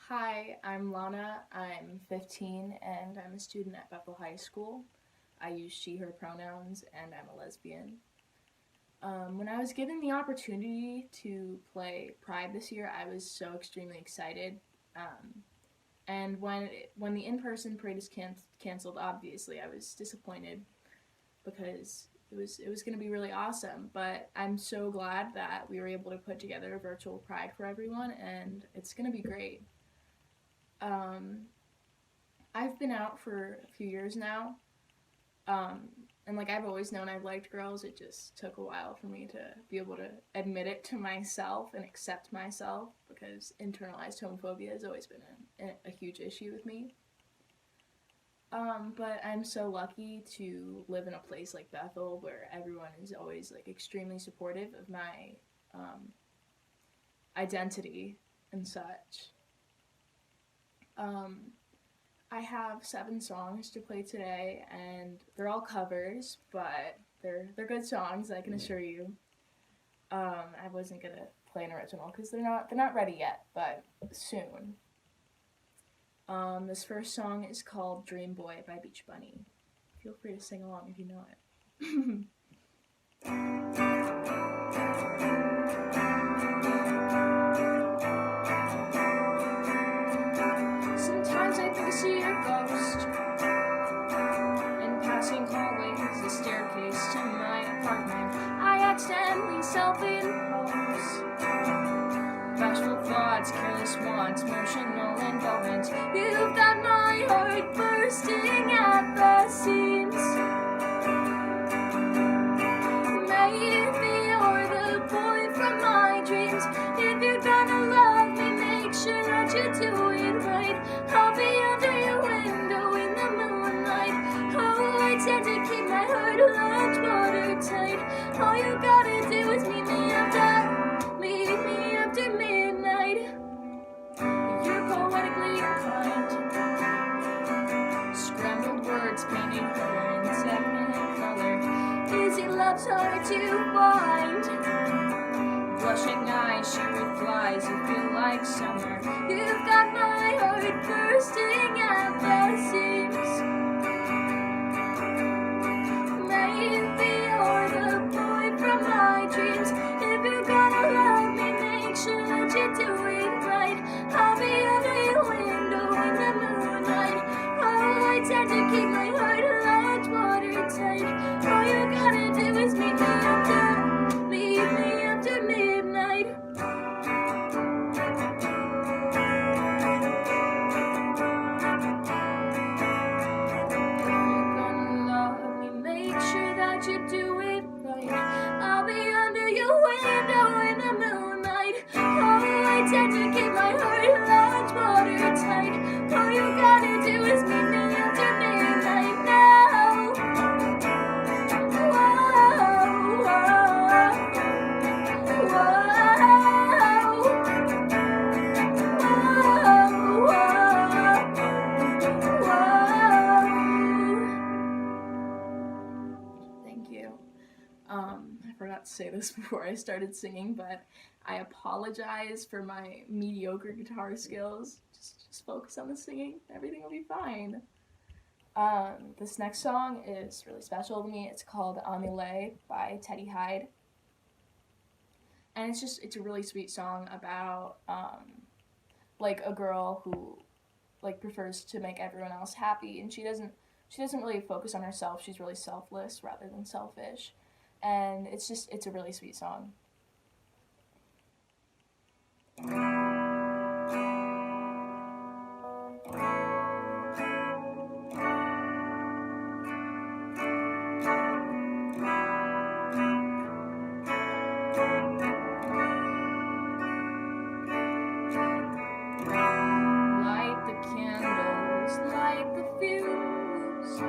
Hi, I'm Lana. I'm 15 and I'm a student at Bethel High School. I use she, her pronouns, and I'm a lesbian. When I was given the opportunity to play Pride this year, I was so extremely excited. And when the in-person parade is canceled, obviously I was disappointed because it was going to be really awesome. But I'm so glad that we were able to put together a virtual Pride for everyone, and it's going to be great. Um, I've been out for a few years now, um, and like I've always known I've liked girls. It just took a while for me to be able to admit it to myself and accept myself because internalized homophobia has always been a huge issue with me. But I'm so lucky to live in a place like Bethel where everyone is always like extremely supportive of my um, identity and such. Um, I have 7 songs to play today, and they're all covers, but they're good songs. I can assure you. I wasn't gonna play an original because they're not ready yet, but soon. This first song is called "Dream Boy" by Beach Bunny. Feel free to sing along if you know it. Sometimes I think I see a ghost in passing hallways, the staircase to my apartment. I accidentally self-impose bashful thoughts, careless wants, emotional involvement. You've got my heart bursting at the seams. Maybe you're the boy from my dreams. If you're gonna love me, make sure that you do it right. I'll be under your window in the moonlight. Oh, I tend to keep my heart lunch watertight. All you gotta do is meet me after midnight. You're poetically inclined. Scrambled words painting her in technicolor. Easy love's hard to find. Blushing eyes, she replies, you feel like summer. You've got my heart bursting at the seams. Maybe you're the boy from my dreams. If you're gonna love me, make sure that you do it right. I'll be under your window in the moonlight. Oh, I tend to keep my heart large watertight. All you gotta do is meet me after midnight. If you're gonna love me, make sure that you do it right. I'll be under your window in the moonlight. Oh, I tend to keep my heart large watertight. All you gotta do is meet me after midnight now. Whoa, whoa, Thank you. I forgot to say this before I started singing, but I apologize for my mediocre guitar skills. Just focus on the singing. Everything will be fine. This next song is really special to me. It's called Amile by Teddy Hyde. And it's a really sweet song about like a girl who like prefers to make everyone else happy, and she doesn't really focus on herself. She's really selfless rather than selfish. And it's a really sweet song. Light the candles, light the fuse.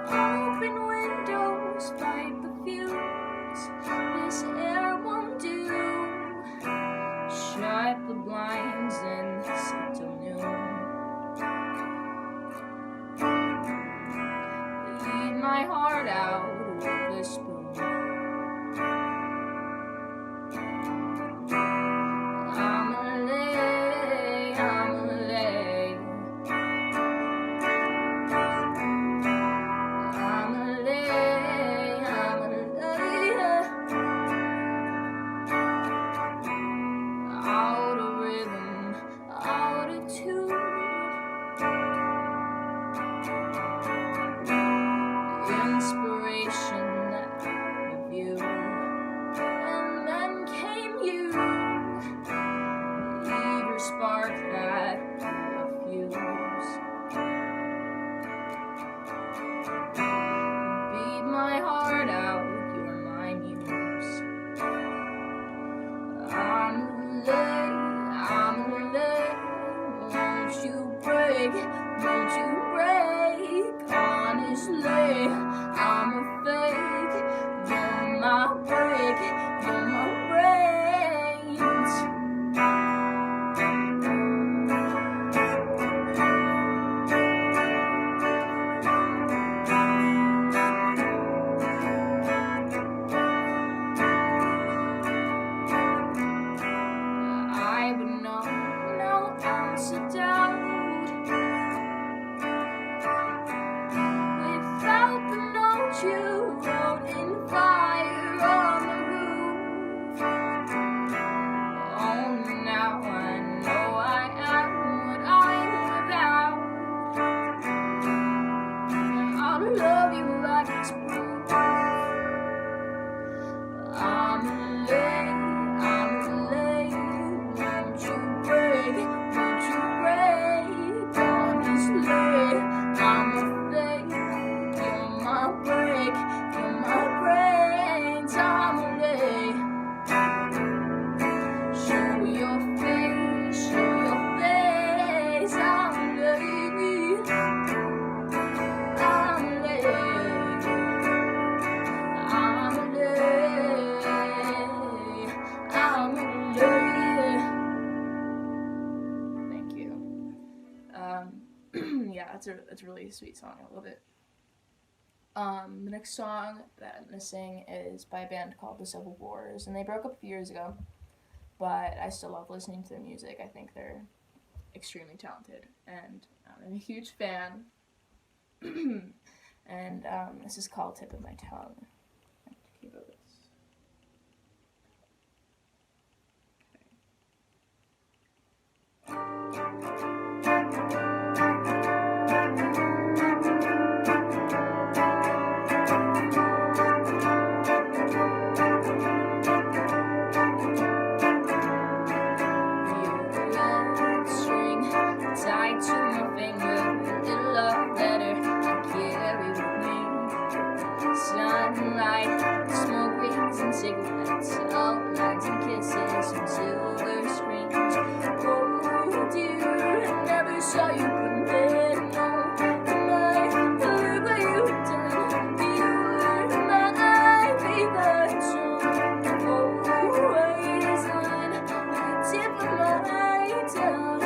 Open windows, light the fuse. This air won't do. Shut the blinds and sit till noon. Eat my heart out with a spoon. spark that refuse. Beat my heart out, you're my muse. I'm late, won't you break, honestly, I'm a fake, you're my break, you're my brains. I would know no ounce of doubt without the note you wrote in fire on the roof. Oh, now I know I am what I'm without. I'll love you like it's proof. I'm late, won't you break, honestly, I'm a fake, you're my break, you're my brains, I'm late. Show your face, I'm late, I'm late, I'm late. Thank you. Yeah, it's a really sweet song. I love it. The next song that I'm gonna sing is by a band called the Civil Wars, and they broke up a few years ago, but I still love listening to their music. I think they're extremely talented, and I'm a huge fan. And this is called Tip of My Tongue. I have to keep it this. Tied to my finger, a little love letter I carry with me. Sunlight, smoke rings and cigarettes, outlines and kisses on silver screens. Oh dear, I never saw you commit, no. Look what you've done, you're my favorite song. Always on the tip of my tongue.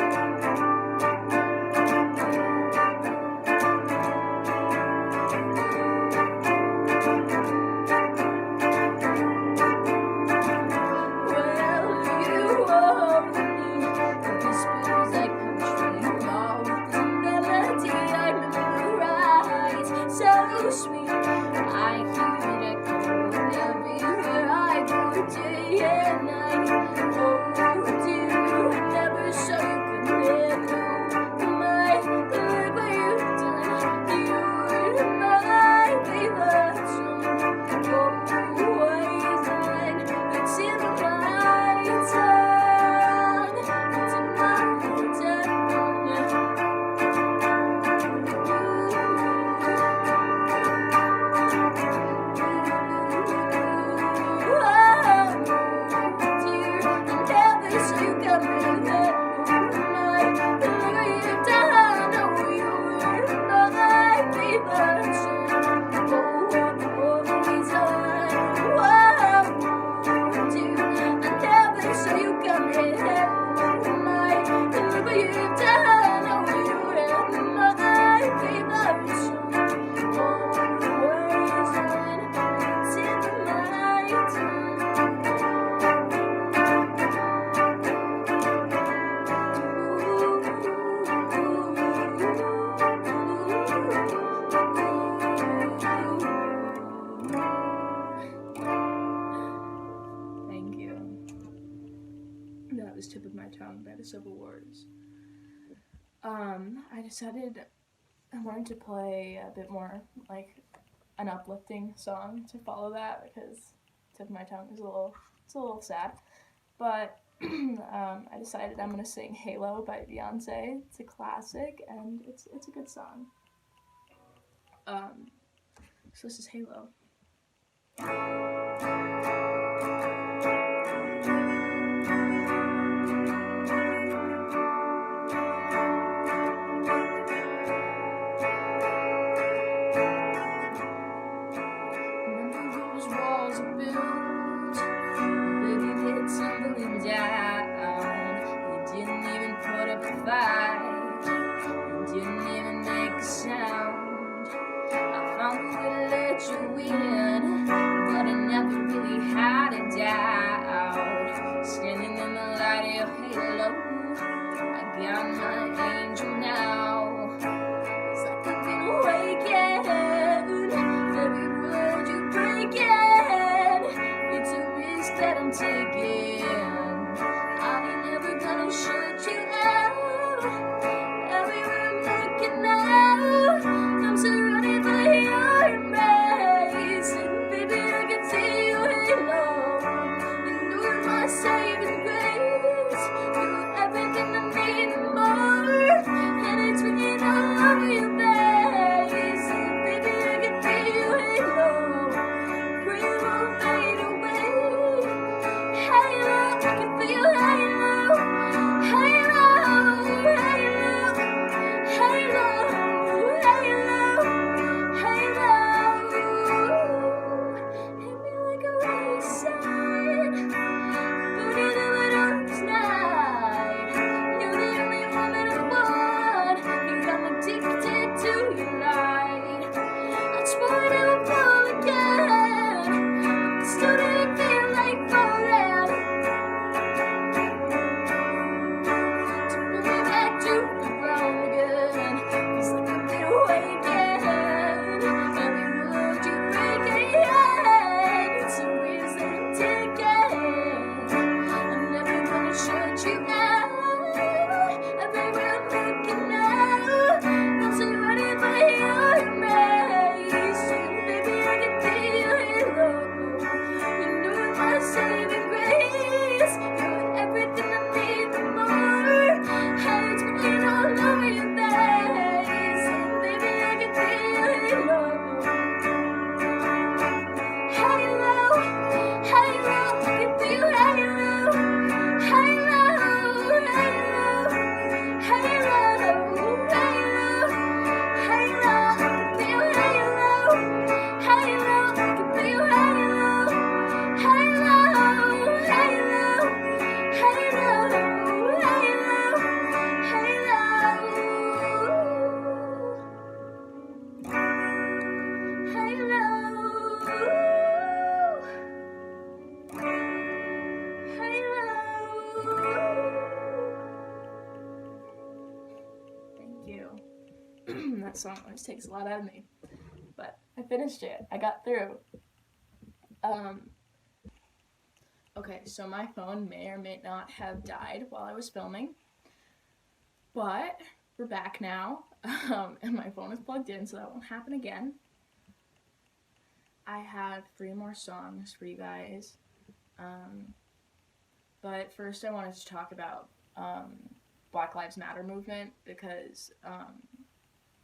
Sweet, I hear it echo everywhere I go, day and night. Oh dear, I never saw you commit, no. My, look what you've done, you're my favorite song. Always on the tip of my tongue, tip of my tongue. That was Tip of My Tongue by the Civil Wars. I decided I wanted to play a bit more like an uplifting song to follow that, because Tip of My Tongue is a little sad. But I decided I'm gonna sing Halo by Beyonce. It's a classic, and it's a good song. So this is Halo. That song always takes a lot out of me, but I finished it. I got through. Okay, so my phone may or may not have died while I was filming, but we're back now, and my phone is plugged in, so that won't happen again. I have 3 more songs for you guys, but first I wanted to talk about Black Lives Matter movement, because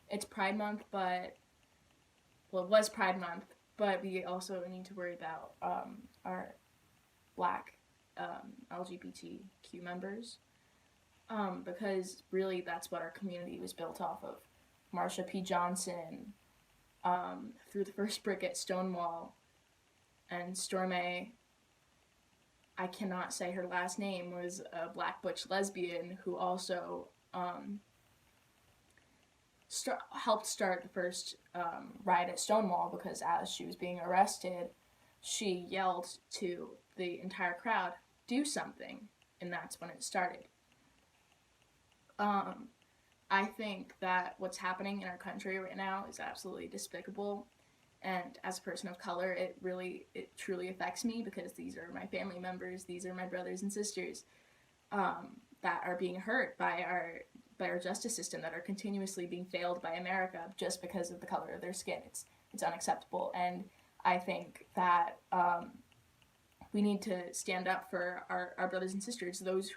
it's Pride Month, but, well, it was Pride Month, but we also need to worry about our Black LGBTQ members, because really that's what our community was built off of. Marsha P. Johnson threw the first brick at Stonewall, and Stormé, I cannot say her last name, was a Black butch lesbian who also helped start the first riot at Stonewall, because as she was being arrested, she yelled to the entire crowd, "Do something," and that's when it started. I think that what's happening in our country right now is absolutely despicable, and as a person of color, it truly affects me, because these are my family members, these are my brothers and sisters that are being hurt by our justice system, that are continuously being failed by America just because of the color of their skin. It's unacceptable, and I think that We need to stand up for our brothers and sisters, those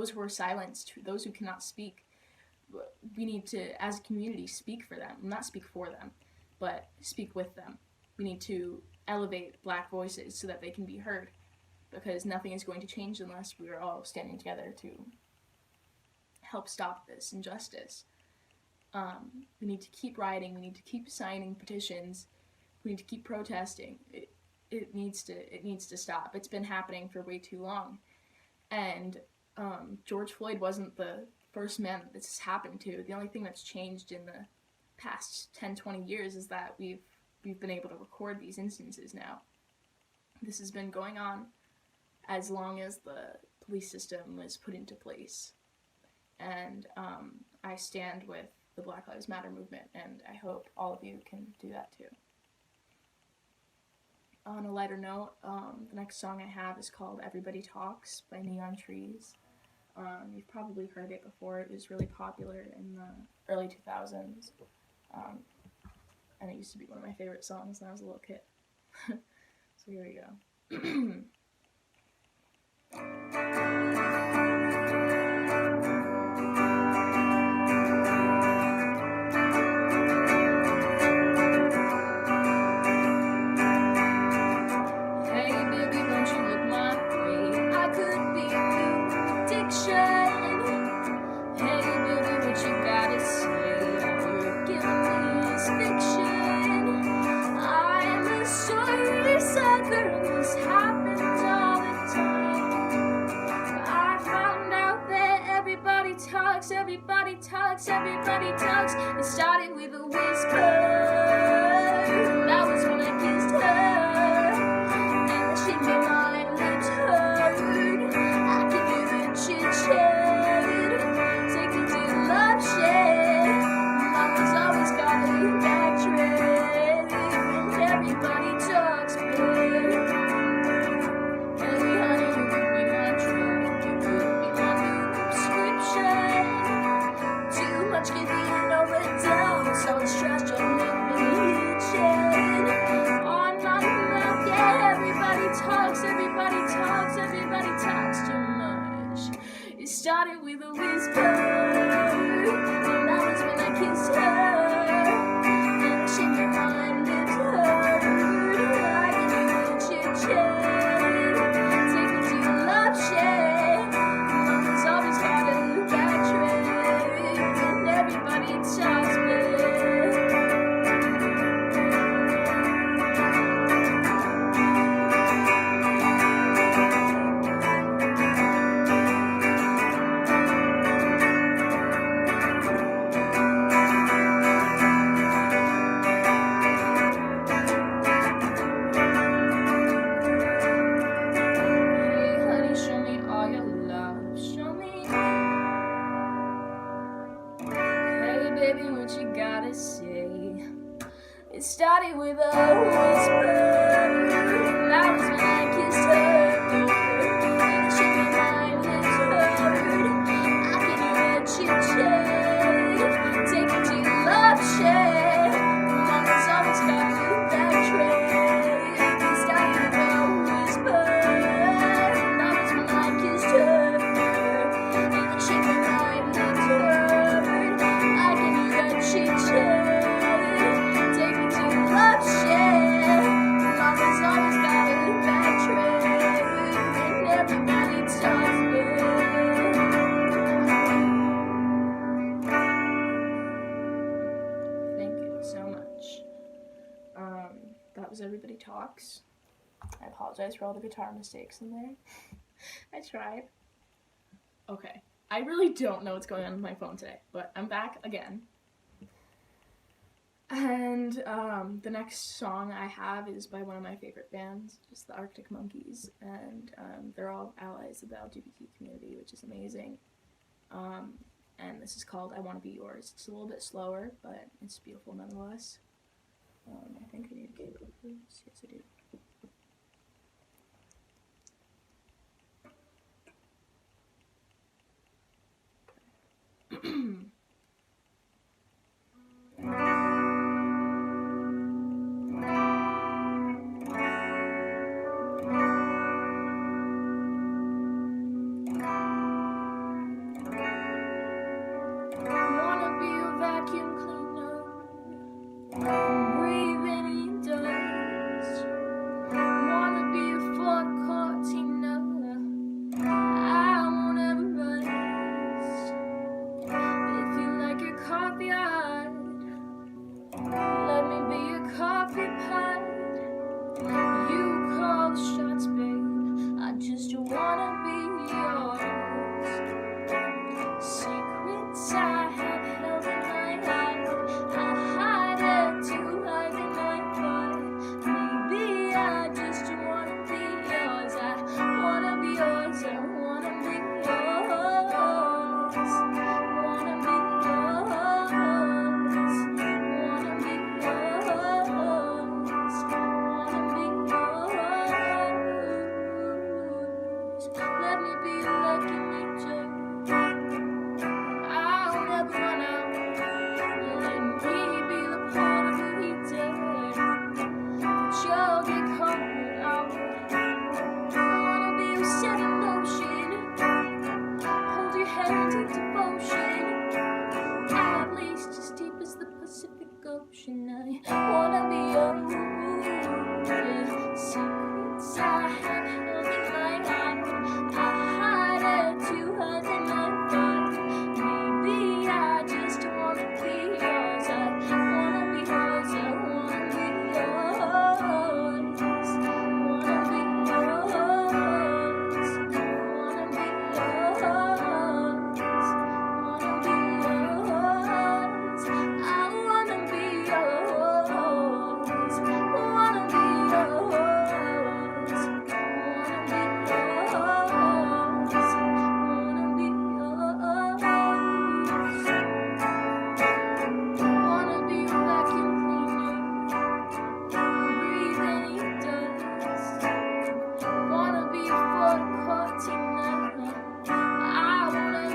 who are silenced, those who cannot speak. We need to, as a community, speak for them. Not speak for them, but speak with them. We need to elevate Black voices so that they can be heard, because nothing is going to change unless we are all standing together to help stop this injustice. We need to keep rioting. We need to keep signing petitions. We need to keep protesting. It needs to stop. It's been happening for way too long. And George Floyd wasn't the first man that this has happened to. The only thing that's changed in the past 10, 20 years is that we've been able to record these instances now. This has been going on as long as the police system was put into place. And I stand with the Black Lives Matter movement, and I hope all of you can do that too. On a lighter note, the next song I have is called Everybody Talks by Neon Trees. You've probably heard it before. It was really popular in the early 2000s. And it used to be one of my favorite songs when I was a little kid. So here we go. Everybody talks. It started with a whisper. That was when I kissed her, and she made my lips hurt. I can hear it chit-chat, take it to love shit. Mama's always got a backtrack, and everybody talks, babe. Hey honey, you could be my drug, you could be my new prescription. Too much caffeine overdose, all this trash just make me itching. On my mouth, yeah, everybody talks too much. It started with a whisper, and that was when I kissed her, and she made my lips hurt. I can hear it chit-chat, take it to love shit. Mama's always got a backtrack, and everybody talks, babe. Hey honey, show me all your love, show me. Hey baby, what you gotta say? It started with a whisper. That was when I kissed her, and she made my lips hurt. I can hear it chit-chat, take it to love shit. Mama's always got a backtrack. It started with a whisper. That was when I kissed her, and she made my lips hurt. I can hear it chit-chat, take it to love shit. Mama's always got a backtrack, and everybody talks, babe. Thank you so much. That was Everybody Talks. I apologize for all the guitar mistakes in there. I tried. Okay. I really don't know what's going on with my phone today, but I'm back again. And the next song I have is by one of my favorite bands, just the Arctic Monkeys, and they're all allies of the LGBT community, which is amazing. And this is called I Want to Be Yours. It's a little bit slower, but it's beautiful nonetheless. I think I need a cable for this. Yes, I do. breathing indoors. Wanna be a Ford Cortina. I won't ever rest. If you like your coffee hot, let me be your coffee pot. You call the shots, babe. I just wanna be yours. Secrets I have held in my heart, I hide it too hard in my heart. Maybe I just wanna be yours. I wanna be yours. I wanna be yours. Wanna be yours. Wanna be yours. Wanna be yours. Let me be your lucky nature. I'll never run out. Let me be the portable heater that you'll get comfort out. Wanna be your second ocean. Hold your hand and take devotion. At least as deep as the Pacific Ocean. I wanna be yours. Secrets I have held in my heart, I hide it too hard in my heart. Maybe I just wanna be yours. I wanna be yours. I wanna be yours. Wanna be yours. Wanna be yours. Wanna be yours. I wanna be yours. Wanna be yours. Wanna be yours. Wanna be your vacuum cleaner, breathe any dust. Wanna be your Ford Cortina. I wanna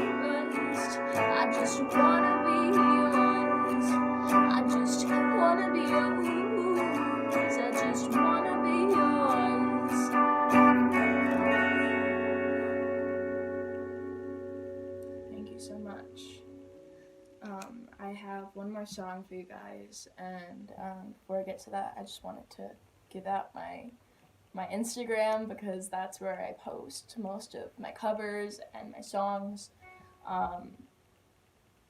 rest. I just wanna be yours. I just wanna be yours. I just wanna be yours. Thank you so much. I have one more song for you guys, and before I get to that, I just wanted to give out my Instagram, because that's where I post most of my covers and my songs.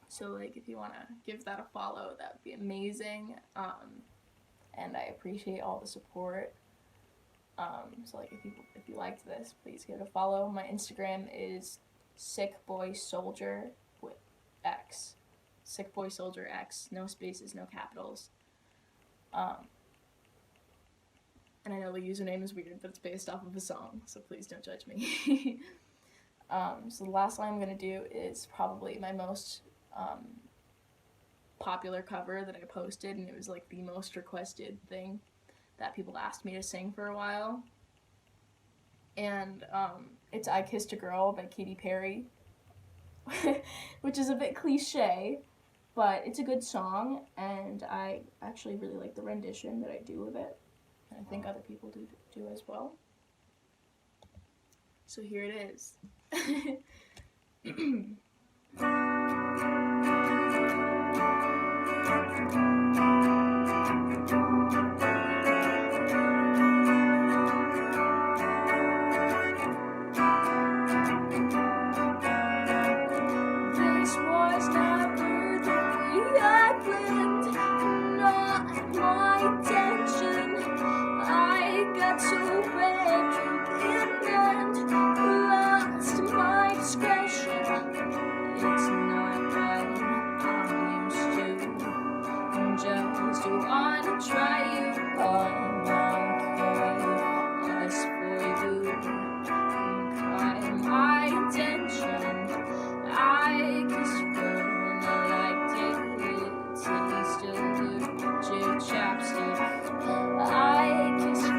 So like, if you want to give that a follow, that would be amazing. And I appreciate all the support. So like, if you liked this, please give it a follow. My Instagram is sickboysoldier with X. Sickboysoldier X, no spaces, no capitals. And I know the username is weird, but it's based off of a song, so please don't judge me. So the last line I'm going to do is probably my most popular cover that I posted, and it was like the most requested thing that people asked me to sing for a while. And it's I Kissed a Girl by Katy Perry, which is a bit cliche, but it's a good song, and I actually really like the rendition that I do of it, and I think other people do as well. So here it is. This was never the way I planned, not my intention. I got so wrapped and lost my discretion. It's not what I'm used to. I'm just wanna try you on us for you. My intention, I kissed you and I liked it. Taste of legit chapstick. I kissed you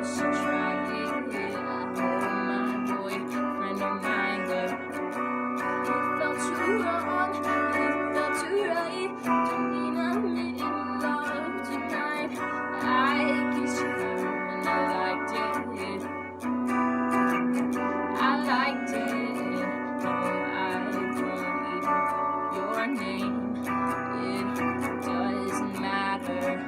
so try it. I hold my boyfriend of mine, but it felt too wrong. It felt too right. Don't mean I'm in love tonight. I kissed you and I liked it. I liked it. No, I don't need your name. It doesn't matter.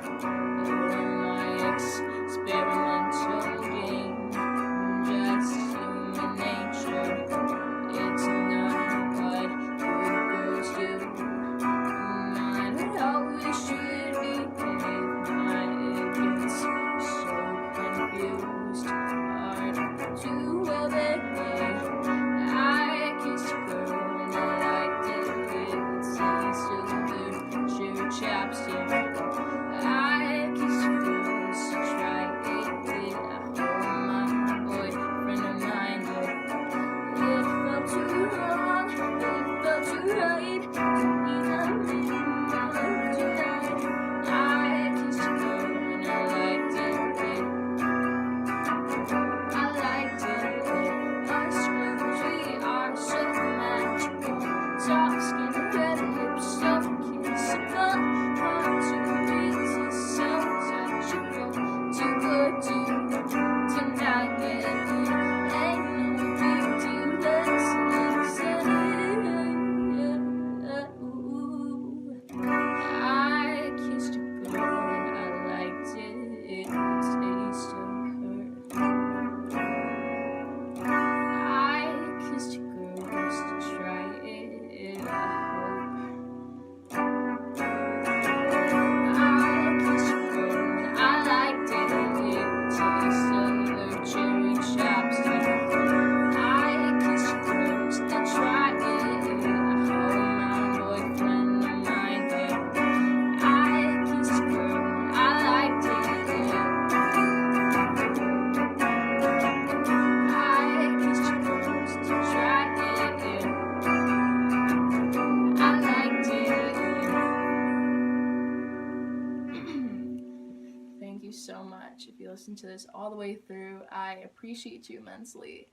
much. If you listen to this all the way through, I appreciate you immensely.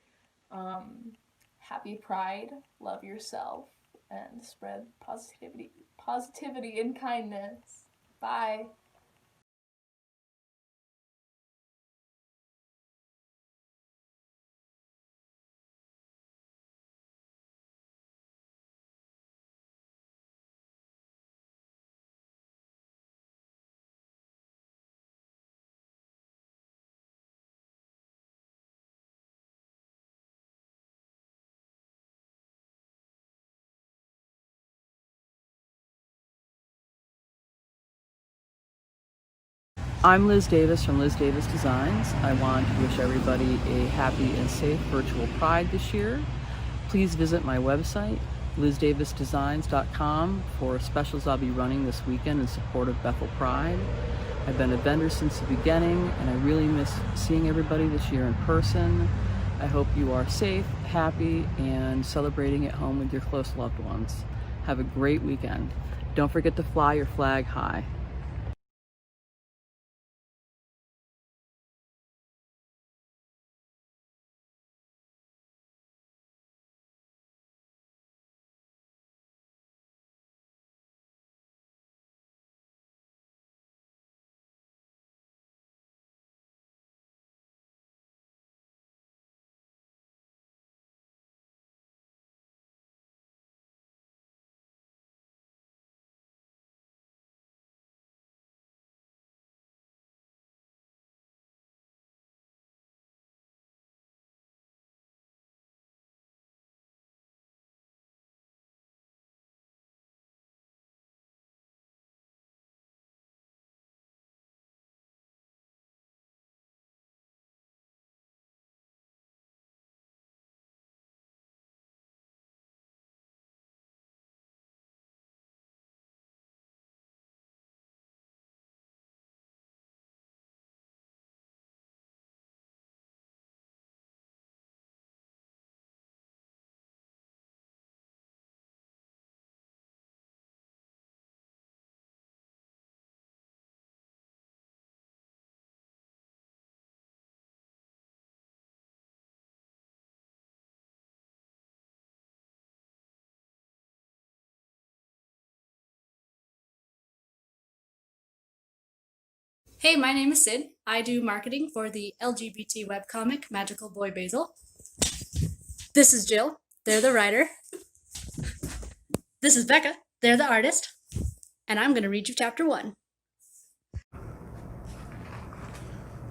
Happy Pride, love yourself, and spread positivity and kindness. Bye. I'm Liz Davis from Liz Davis Designs. I want to wish everybody a happy and safe virtual Pride this year. Please visit my website, lizdavisdesigns.com, for specials I'll be running this weekend in support of Bethel Pride. I've been a vendor since the beginning, and I really miss seeing everybody this year in person. I hope you are safe, happy, and celebrating at home with your close loved ones. Have a great weekend. Don't forget to fly your flag high. Hey, my name is Sid. I do marketing for the LGBT webcomic Magical Boy Basil. This is Jill. They're the writer. This is Becca. They're the artist. And I'm going to read you chapter 1.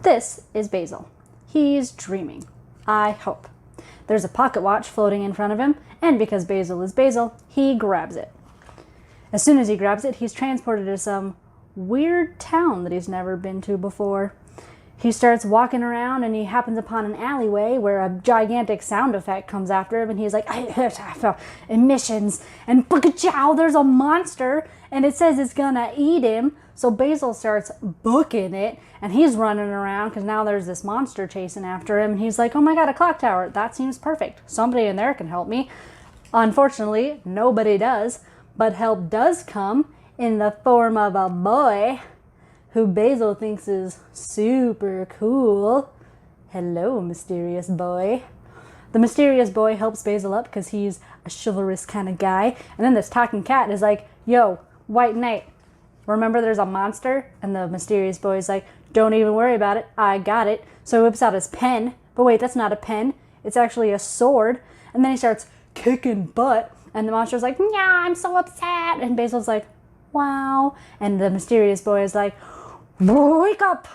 This is Basil. He's dreaming. I hope. There's a pocket watch floating in front of him, and because Basil is Basil, he grabs it. As soon as he grabs it, he's transported to some weird town that he's never been to before. He starts walking around and he happens upon an alleyway where a gigantic sound effect comes after him, and he's like, I felt emissions, and chow, there's a monster and it says it's gonna eat him. So Basil starts booking it, and he's running around because now there's this monster chasing after him, and he's like, oh my god, a clock tower, that seems perfect, somebody in there can help me. Unfortunately, nobody does, but help does come in the form of a boy who Basil thinks is super cool. Hello, mysterious boy. The mysterious boy helps Basil up because he's a chivalrous kind of guy. And then this talking cat is like, yo, White Knight, remember there's a monster? And the mysterious boy is like, don't even worry about it, I got it. So he whips out his pen, but wait, that's not a pen, it's actually a sword. And then he starts kicking butt, and the monster's like, yeah, I'm so upset. And Basil's like, wow. And the mysterious boy is like, wake up.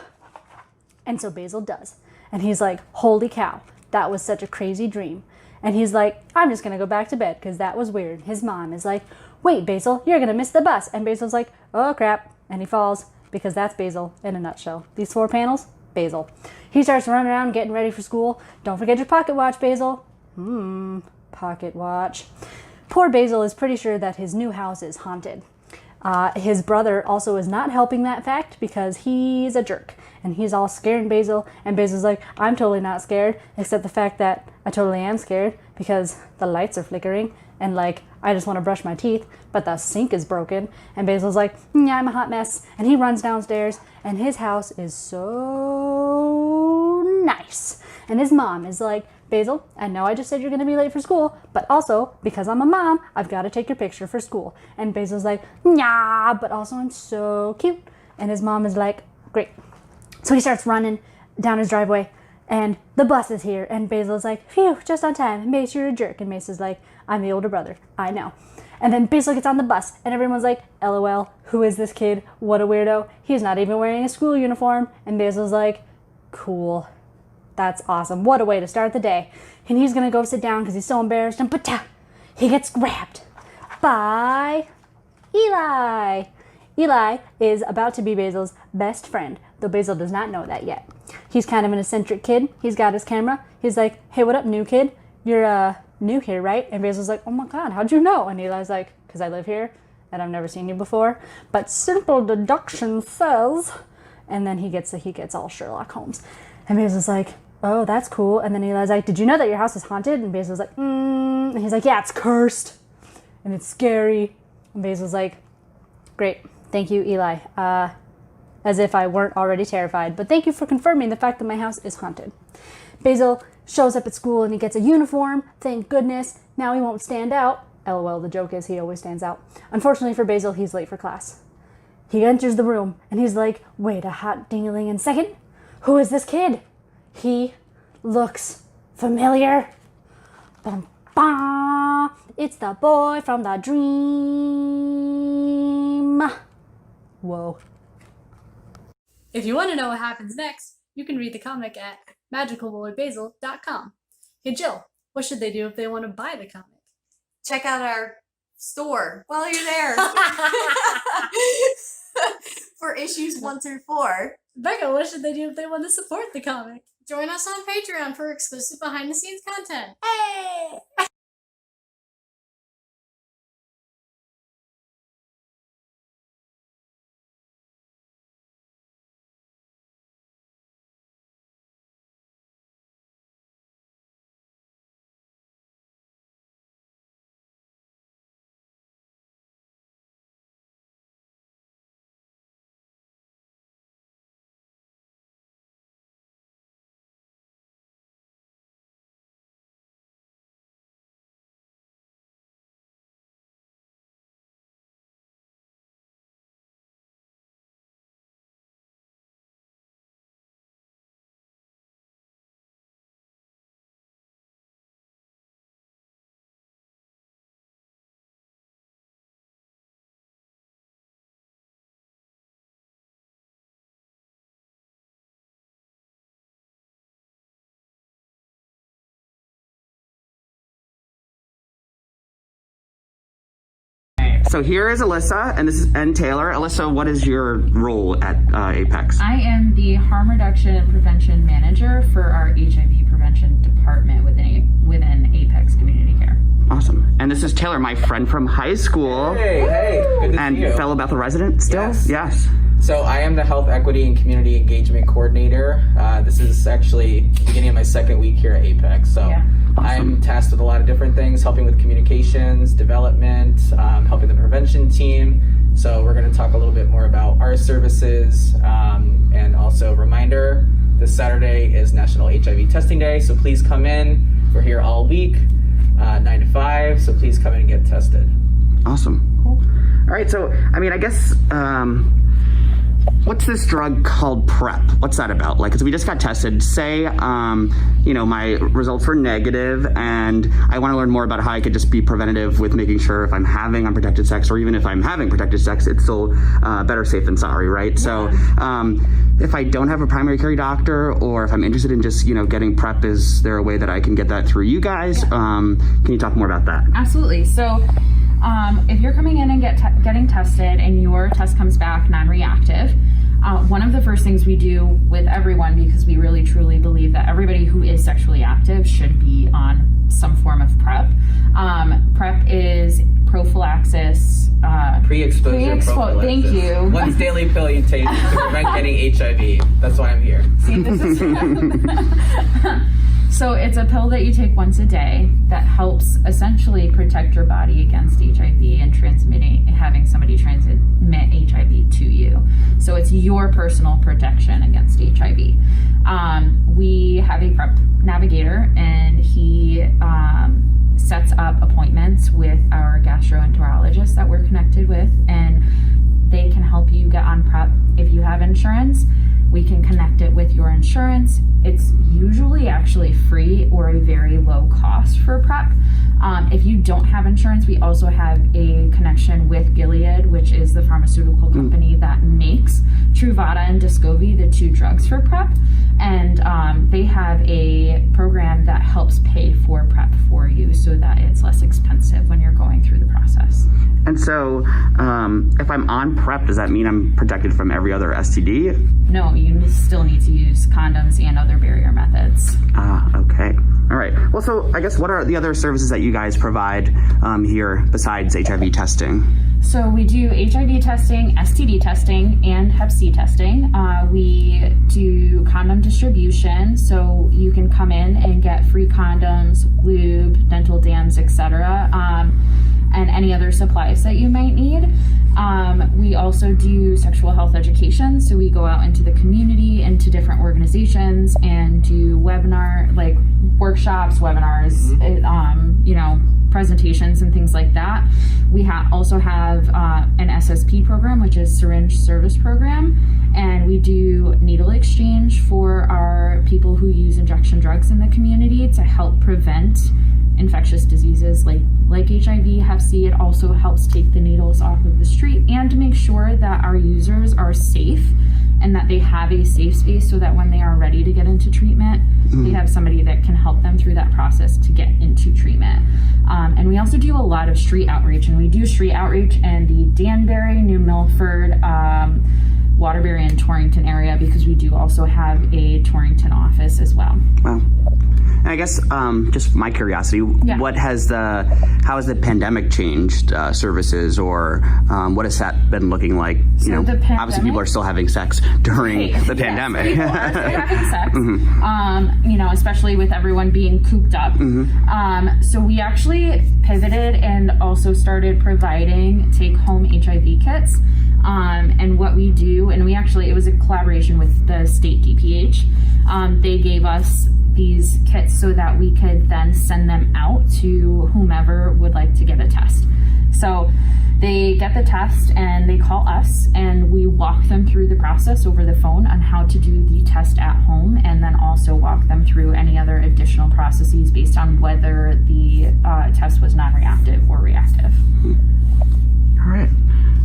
And so Basil does. And he's like, holy cow, that was such a crazy dream. And he's like, I'm just gonna go back to bed because that was weird. His mom is like, wait, Basil, you're gonna miss the bus. And Basil's like, oh crap. And he falls, because that's Basil in a nutshell. These 4 panels, Basil. He starts running around getting ready for school. Don't forget your pocket watch, Basil. Pocket watch. Poor Basil is pretty sure that his new house is haunted. His brother also is not helping that fact because he's a jerk. And he's all scaring Basil. And Basil's like, I'm totally not scared, except the fact that I totally am scared because the lights are flickering. And like, I just want to brush my teeth, but the sink is broken. And Basil's like, yeah, I'm a hot mess. And he runs downstairs, and his house is so nice. And his mom is like, Basil, I know I just said you're going to be late for school, but also, because I'm a mom, I've got to take your picture for school. And Basil's like, yeah, but also I'm so cute. And his mom is like, great. So he starts running down his driveway, and the bus is here, and Basil's like, phew, just on time. And Mace, you're a jerk. And Mace is like, I'm the older brother. I know. And then Basil gets on the bus, and everyone's like, LOL, who is this kid? What a weirdo. He's not even wearing a school uniform. And Basil's like, cool. That's awesome. What a way to start the day. And he's going to go sit down because he's so embarrassed. And he gets grabbed by Eli. Eli is about to be Basil's best friend, though Basil does not know that yet. He's kind of an eccentric kid. He's got his camera. He's like, hey, what up, new kid? You're new here, right? And Basil's like, oh my God, how'd you know? And Eli's like, because I live here and I've never seen you before. But simple deduction says, and then he gets all Sherlock Holmes. And Basil's like, oh, that's cool. And then Eli's like, did you know that your house is haunted? And Basil's like, And he's like, yeah, it's cursed. And it's scary. And Basil's like, great. Thank you, Eli. As if I weren't already terrified. But thank you for confirming the fact that my house is haunted. Basil shows up at school and he gets a uniform. Thank goodness. Now he won't stand out. LOL, the joke is he always stands out. Unfortunately for Basil, he's late for class. He enters the room and he's like, wait a hot ding-a-ling second. Who is this kid? He looks familiar. Bum-ba. It's the boy from the dream. Whoa. If you want to know what happens next, you can read the comic at magicalboybasil.com. Hey Jill, what should they do if they want to buy the comic? Check out our store while you're there. For issues 1 through 4. Becca, what should they do if they want to support the comic? Join us on Patreon for exclusive behind-the-scenes content. Hey! So here is Alyssa, and Taylor. Alyssa, what is your role at Apex? I am the harm reduction and prevention manager for our HIV prevention department within Apex Community Care. Awesome. And this is Taylor, my friend from high school. Hey, good to and see you. Fellow Bethel resident still? Yes. So I am the Health Equity and Community Engagement Coordinator. This is actually the beginning of my second week here at Apex. So Yeah. I'm tasked with a lot of different things, helping with communications, development, helping the prevention team. So we're going to talk a little bit more about our services, and also a reminder, this Saturday is National HIV Testing Day. So please come in. We're here all week, 9 to 5. So please come in and get tested. Awesome. Cool. All right, so, I guess, what's this drug called PrEP? What's that about? Like, 'cause we just got tested. Say, my results were negative, and I want to learn more about how I could just be preventative with making sure if I'm having unprotected sex, or even if I'm having protected sex, it's still better safe than sorry, right? Yeah. So, if I don't have a primary care doctor, or if I'm interested in just, getting PrEP, is there a way that I can get that through you guys? Yeah. Can you talk more about that? Absolutely. So, if you're coming in and getting tested and your test comes back non-reactive, one of the first things we do with everyone, because we really truly believe that everybody who is sexually active should be on some form of PrEP. PrEP is prophylaxis. Pre-exposure prophylaxis. Thank you. Once daily pill you take to prevent getting HIV. That's why I'm here. See, this is So it's a pill that you take once a day that helps essentially protect your body against HIV and having somebody transmit HIV to you. So it's your personal protection against HIV. We have a PrEP navigator, and he sets up appointments with our gastroenterologist that we're connected with, and they can help you get on PrEP. If you have insurance, we can connect it with your insurance. It's usually actually free or a very low cost for PrEP. If you don't have insurance, we also have a connection with Gilead, which is the pharmaceutical company that makes Truvada and Descovy, the 2 drugs for PrEP. And they have a program that helps pay for PrEP for you so that it's less expensive when you're going through the process. And so, if I'm on PrEP, does that mean I'm protected from every other STD? No, you still need to use condoms and other barrier methods. Okay. All right. Well, so I guess what are the other services that you guys provide here besides HIV testing? So we do HIV testing, STD testing, and Hep C testing. We do condom distribution, so you can come in and get free condoms, lube, dental dams, etc., and any other supplies that you might need. We also do sexual health education, so we go out into the community, into different organizations, and do workshops, webinars, presentations and things like that. We also have an SSP program, which is syringe service program, and we do needle exchange for our people who use injection drugs in the community to help prevent infectious diseases like HIV, Hep C. It also helps take the needles off of the street and to make sure that our users are safe and that they have a safe space so that when they are ready to get into treatment, they have somebody that can help them through that process to get into treatment. And we also do a lot of street outreach, and we do street outreach in the Danbury, New Milford, Waterbury, and Torrington area, because we do also have a Torrington office as well. Wow. And I guess just my curiosity, how has the pandemic changed services, or what has that been looking like? Obviously people are still having sex during the pandemic. People are still having sex, especially with everyone being cooped up. So we actually pivoted and also started providing take-home HIV kits. And what we do, and it was a collaboration with the state DPH. They gave us these kits so that we could then send them out to whomever would like to get a test. So they get the test and they call us, and we walk them through the process over the phone on how to do the test at home, and then also walk them through any other additional processes based on whether the test was non-reactive or reactive. All right.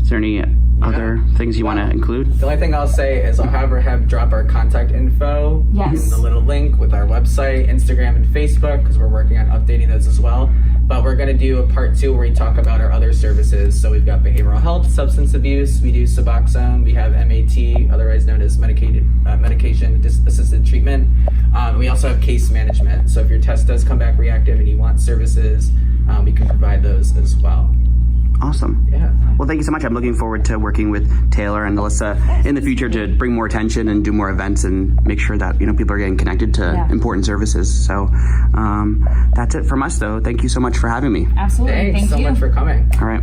Is there any other things you want to include? The only thing I'll say is I'll have her drop our contact info in the little link with our website, Instagram, and Facebook, because we're working on updating those as well. But we're going to do a part 2 where we talk about our other services. So we've got behavioral health, substance abuse, we do Suboxone, we have MAT, otherwise known as medication-assisted treatment. We also have case management. So if your test does come back reactive and you want services, we can provide those as well. Awesome. Yeah. Well, thank you so much. I'm looking forward to working with Taylor and Alyssa in the future to bring more attention and do more events and make sure that people are getting connected to important services. So that's it from us, though. Thank you so much for having me. Absolutely. Thanks so much for coming. All right.